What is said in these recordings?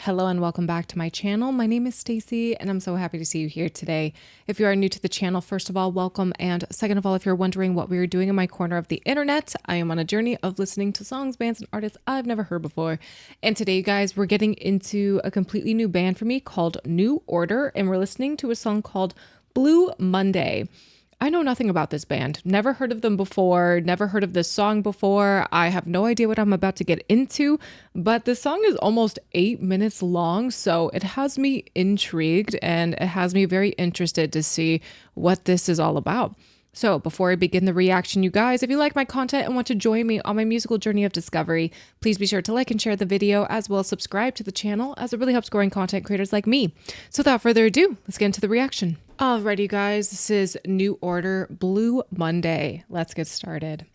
Hello and welcome back to my channel. My name is Stacy and I'm so happy to see you here today. If you are new to the channel, first of all, welcome. And second of all, if you're wondering what we are doing in my corner of the internet, I am on a journey of listening to songs, bands, and artists I've never heard before. And today, you guys, we're getting into a completely new band for me called New Order, and we're listening to a song called Blue Monday. I know nothing about this band. Never heard of them before. Never heard of this song before. I have no idea what I'm about to get into, but this song is almost 8 minutes long, so it has me intrigued and it has me very interested to see what this is all about. So before I begin the reaction, you guys, if you like my content and want to join me on my musical journey of discovery, please be sure to like and share the video as well as subscribe to the channel, as it really helps growing content creators like me. So without further ado, let's get into the reaction. Alrighty, guys, this is New Order, Blue Monday. Let's get started.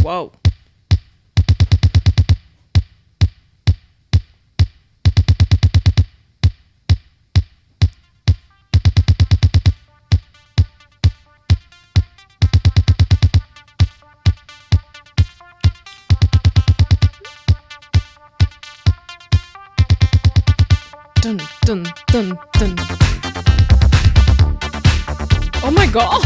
Whoa. Dun, dun, dun, dun. Oh my god!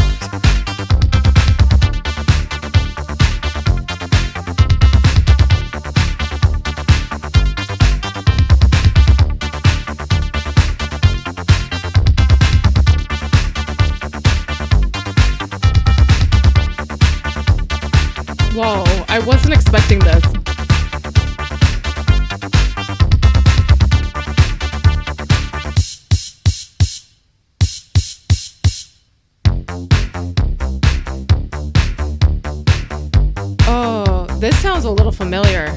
Whoa, I wasn't expecting this. Oh, this sounds a little familiar.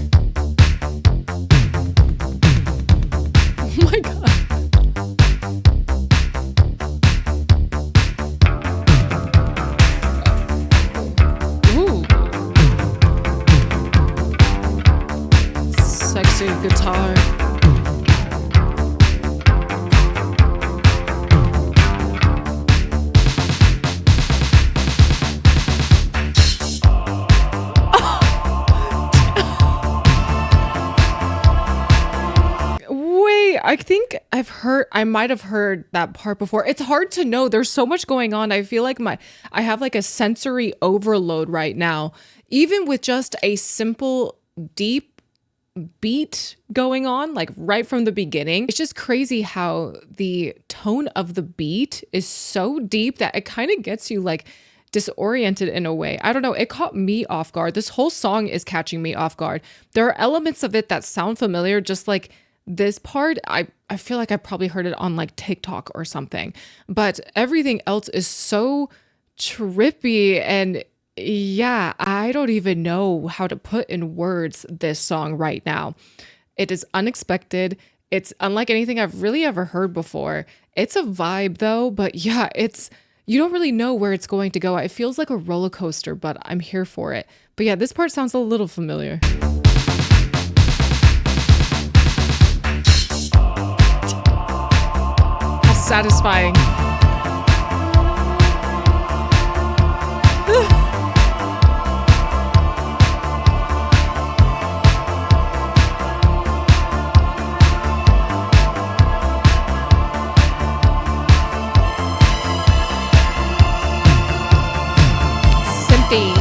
Oh my god. Ooh. Sexy guitar. I think I might have heard that part before. It's hard to know. There's so much going on. I feel like I have like a sensory overload right now. Even with just a simple deep beat going on, like right from the beginning. It's just crazy how the tone of the beat is so deep that it kind of gets you like disoriented in a way. I don't know. It caught me off guard. This whole song is catching me off guard. There are elements of it that sound familiar, just like this part. I feel like I probably heard it on like TikTok or something, but everything else is so trippy. And yeah, I don't even know how to put in words this song right now. It is unexpected. It's unlike anything I've really ever heard before. It's a vibe though, but yeah, you don't really know where it's going to go. It feels like a roller coaster, but I'm here for it. But yeah, this part sounds a little familiar. Satisfying. Simpy.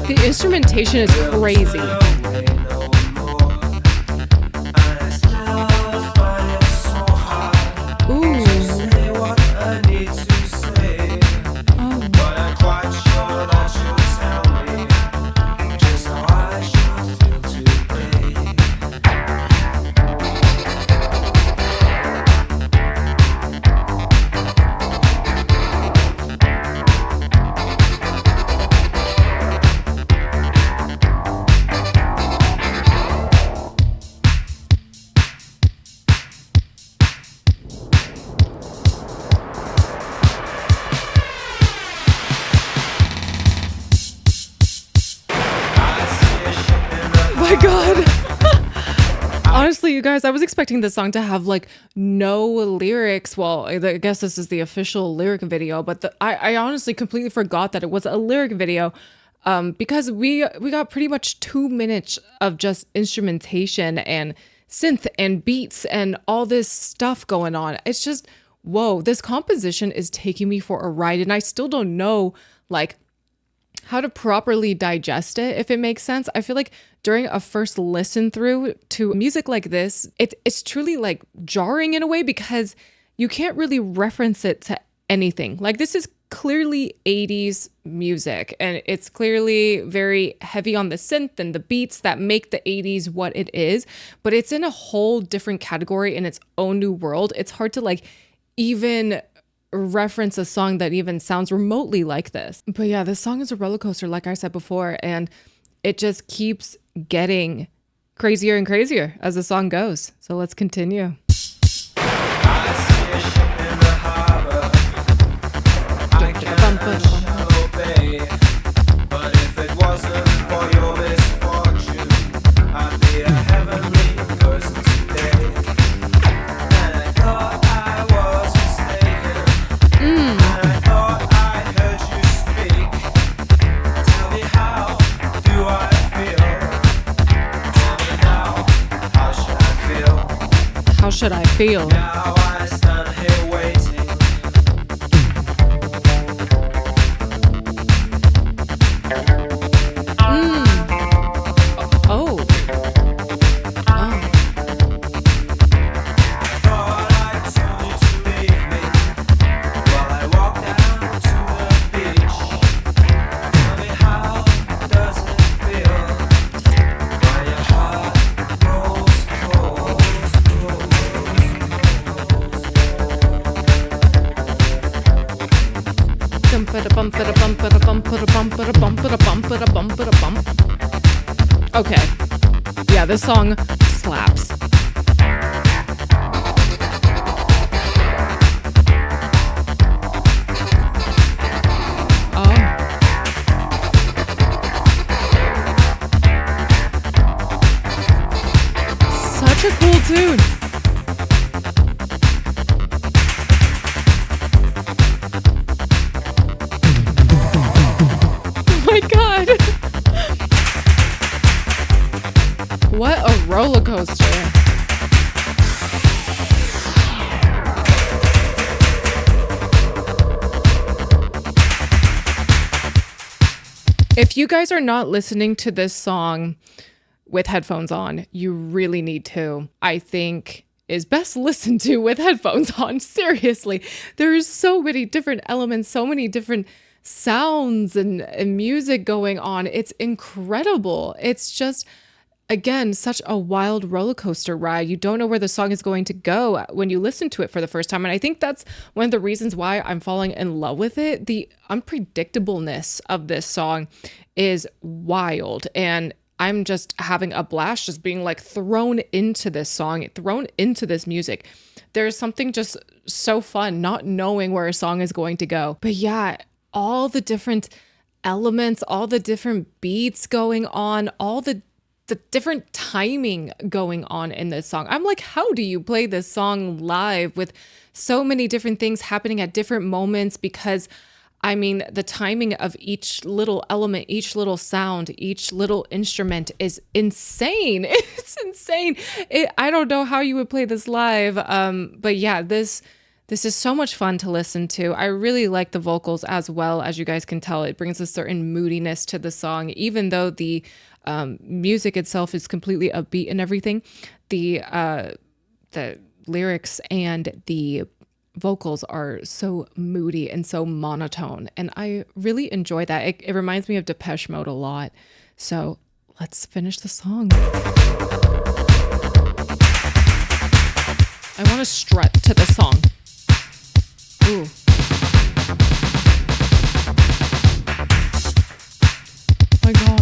The instrumentation is crazy. Ooh. my god. Honestly, you guys, I was expecting this song to have like no lyrics. Well, I guess this is the official lyric video, but I honestly completely forgot that it was a lyric video. Because we got pretty much 2 minutes of just instrumentation and synth and beats and all this stuff going on. It's just, whoa, this composition is taking me for a ride, and I still don't know like how to properly digest it, if it makes sense. I feel like during a first listen through to music like this, it's truly like jarring in a way because you can't really reference it to anything. Like this is clearly 80s music, and it's clearly very heavy on the synth and the beats that make the 80s what it is, but it's in a whole different category in its own new world. It's hard to like even reference a song that even sounds remotely like this. But yeah, this song is a roller coaster, like I said before, and it just keeps getting crazier and crazier as the song goes. So let's continue. How should I feel? Now I stand here waiting. Oh. Thought I told you to leave me while I walk down to the beach. Tell me, how does it feel when your heart rolls cold? Okay. Yeah, this song slaps. Oh. Such a cool tune. My god. What a roller coaster. If you guys are not listening to this song with headphones on, you really need to. I think is best listened to with headphones on. Seriously. There's so many different elements, so many different sounds and music going on. It's incredible. It's just, again, such a wild roller coaster ride. You don't know where the song is going to go when you listen to it for the first time. And I think that's one of the reasons why I'm falling in love with it. The unpredictableness of this song is wild. And I'm just having a blast just being like thrown into this song, thrown into this music. There's something just so fun not knowing where a song is going to go. But yeah, all the different elements, all the different beats going on, all the different timing going on in this song. I'm like, how do you play this song live with so many different things happening at different moments? Because I mean, the timing of each little element, each little sound, each little instrument is insane. It's insane. I don't know how you would play this live. But yeah, this is so much fun to listen to. I really like the vocals as well. As you guys can tell, it brings a certain moodiness to the song, even though the music itself is completely upbeat and everything. The lyrics and the vocals are so moody and so monotone, and I really enjoy that. It reminds me of Depeche Mode a lot. So let's finish the song. I want to strut to the song. Ooh. Oh my god.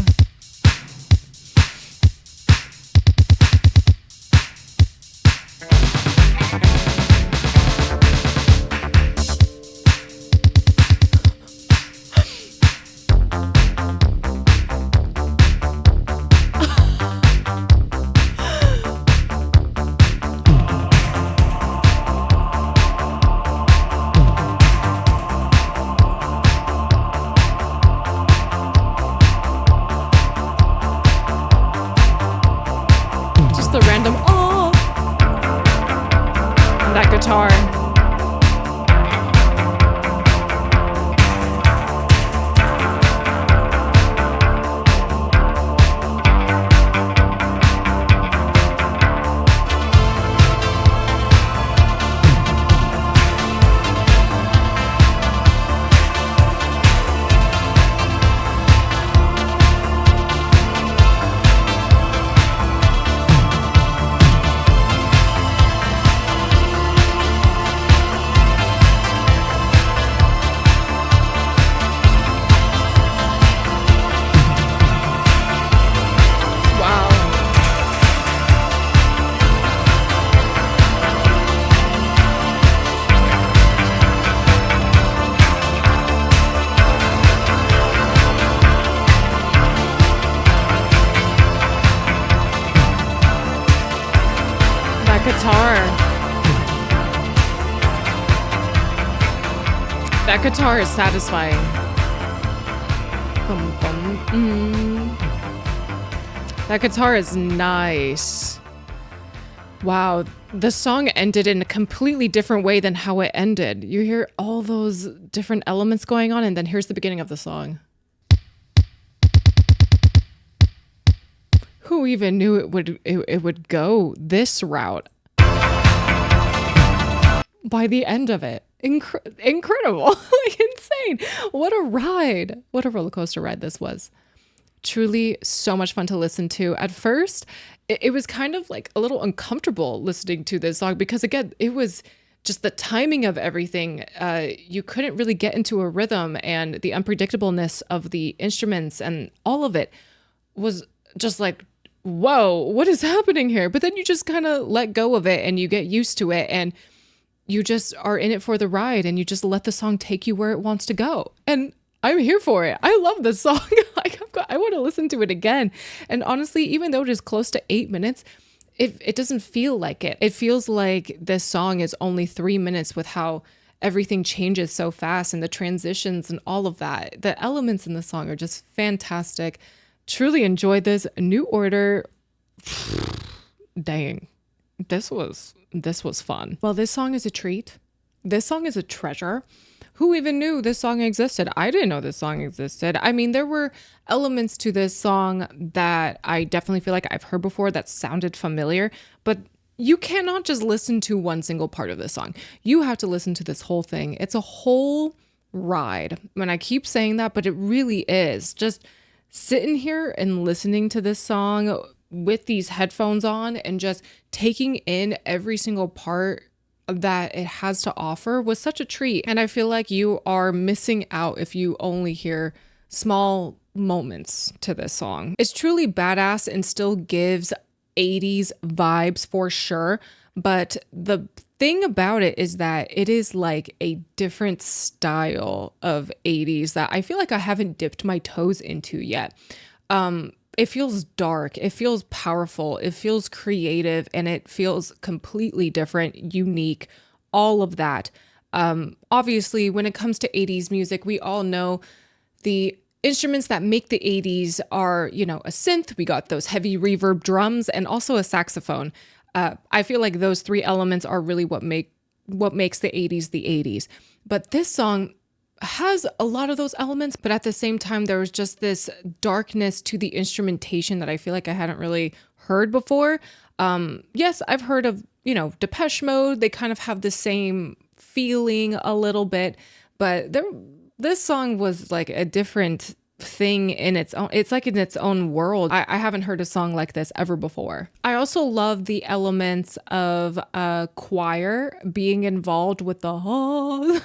That guitar is satisfying. Bum, bum, That guitar is nice. Wow, the song ended in a completely different way than how it ended. You hear all those different elements going on, and then here's the beginning of the song. Who even knew it would go this route? By the end of it, incredible, like insane. What a ride! What a roller coaster ride this was. Truly so much fun to listen to. At first, it was kind of like a little uncomfortable listening to this song because, again, it was just the timing of everything. You couldn't really get into a rhythm, and the unpredictableness of the instruments and all of it was just like, whoa, what is happening here? But then you just kind of let go of it and you get used to it, and you just are in it for the ride, and you just let the song take you where it wants to go. And I'm here for it. I love this song. I want to listen to it again. And honestly, even though it is close to 8 minutes, it doesn't feel like it. It feels like this song is only 3 minutes with how everything changes so fast and the transitions and all of that. The elements in the song are just fantastic. Truly enjoyed this. New Order. Dang. This was fun. Well, this song is a treat. This song is a treasure. Who even knew this song existed? I didn't know this song existed. I mean, there were elements to this song that I definitely feel like I've heard before that sounded familiar, but you cannot just listen to one single part of this song. You have to listen to this whole thing. It's a whole ride. When I keep saying that, but it really is. Just sitting here and listening to this song with these headphones on and just taking in every single part that it has to offer was such a treat. And I feel like you are missing out if you only hear small moments to this song. It's truly badass and still gives 80s vibes for sure. But the thing about it is that it is like a different style of 80s that I feel like I haven't dipped my toes into yet. It feels dark, it feels powerful, it feels creative, and it feels completely different, unique, all of that. Obviously, when it comes to 80s music, we all know the instruments that make the 80s are, a synth, we got those heavy reverb drums, and also a saxophone. I feel like those three elements are really what makes the 80s the 80s. But this song has a lot of those elements, but at the same time, there was just this darkness to the instrumentation that I feel like I hadn't really heard before. Yes, I've heard of, Depeche Mode. They kind of have the same feeling a little bit, but this song was like a different thing in its own. It's like in its own world. I haven't heard a song like this ever before. I also love the elements of a choir being involved with the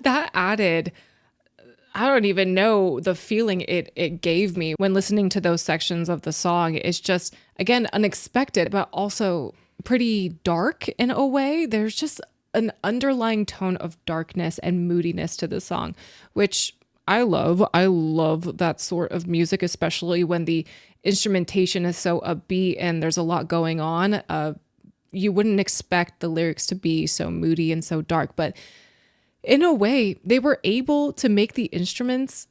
that added, I don't even know the feeling it gave me when listening to those sections of the song. It's just, again, unexpected, but also pretty dark in a way. There's just an underlying tone of darkness and moodiness to the song, which I love. I love that sort of music, especially when the instrumentation is so upbeat and there's a lot going on. You wouldn't expect the lyrics to be so moody and so dark, but in a way, they were able to make the instruments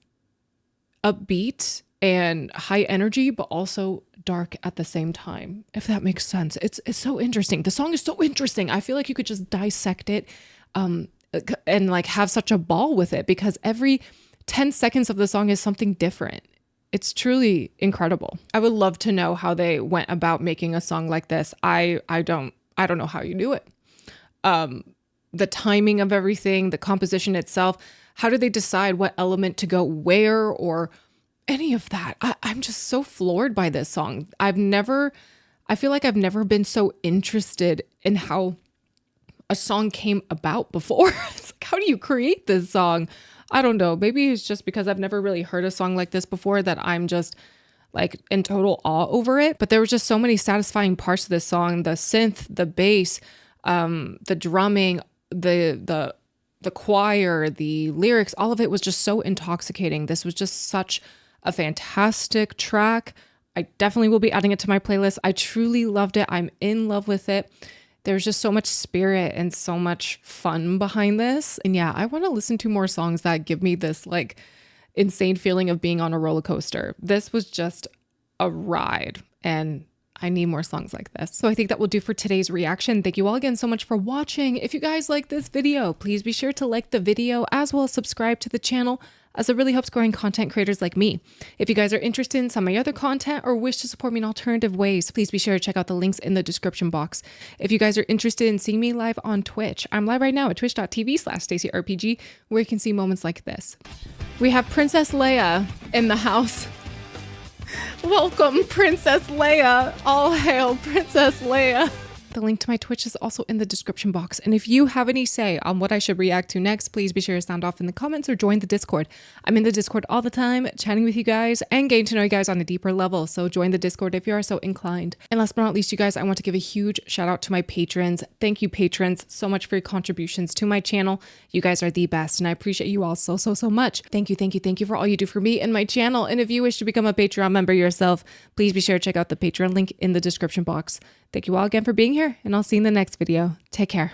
upbeat and high energy, but also dark at the same time, if that makes sense. It's so interesting. The song is so interesting. I feel like you could just dissect it and like have such a ball with it because every 10 seconds of the song is something different. It's truly incredible. I would love to know how they went about making a song like this. I don't know how you do it. The timing of everything, the composition itself, how do they decide what element to go where or any of that? I'm just so floored by this song. I feel like I've never been so interested in how a song came about before. It's like, how do you create this song? I don't know. Maybe it's just because I've never really heard a song like this before that I'm just like in total awe over it. But there was just so many satisfying parts of this song. The synth, the bass, the drumming, the choir, the lyrics, all of it was just so intoxicating. This was just such a fantastic track. I definitely will be adding it to my playlist. I truly loved it. I'm in love with it. There's just so much spirit and so much fun behind this. And yeah, I want to listen to more songs that give me this like insane feeling of being on a roller coaster. This was just a ride, and I need more songs like this. So I think that will do for today's reaction. Thank you all again so much for watching. If you guys like this video, please be sure to like the video as well as subscribe to the channel, as it really helps growing content creators like me. If you guys are interested in some of my other content or wish to support me in alternative ways, please be sure to check out the links in the description box. If you guys are interested in seeing me live on Twitch, I'm live right now at twitch.tv/StaceyRPG, where you can see moments like this. We have Princess Leia in the house. Welcome, Princess Leia. All hail Princess Leia. The link to my Twitch is also in the description box. And if you have any say on what I should react to next, please be sure to sound off in the comments or join the Discord. I'm in the Discord all the time, chatting with you guys and getting to know you guys on a deeper level. So join the Discord if you are so inclined. And last but not least, you guys, I want to give a huge shout out to my patrons. Thank you, patrons, so much for your contributions to my channel. You guys are the best, and I appreciate you all so much. Thank you for all you do for me and my channel. And if you wish to become a Patreon member yourself, please be sure to check out the Patreon link in the description box. Thank you all again for being here, and I'll see you in the next video. Take care.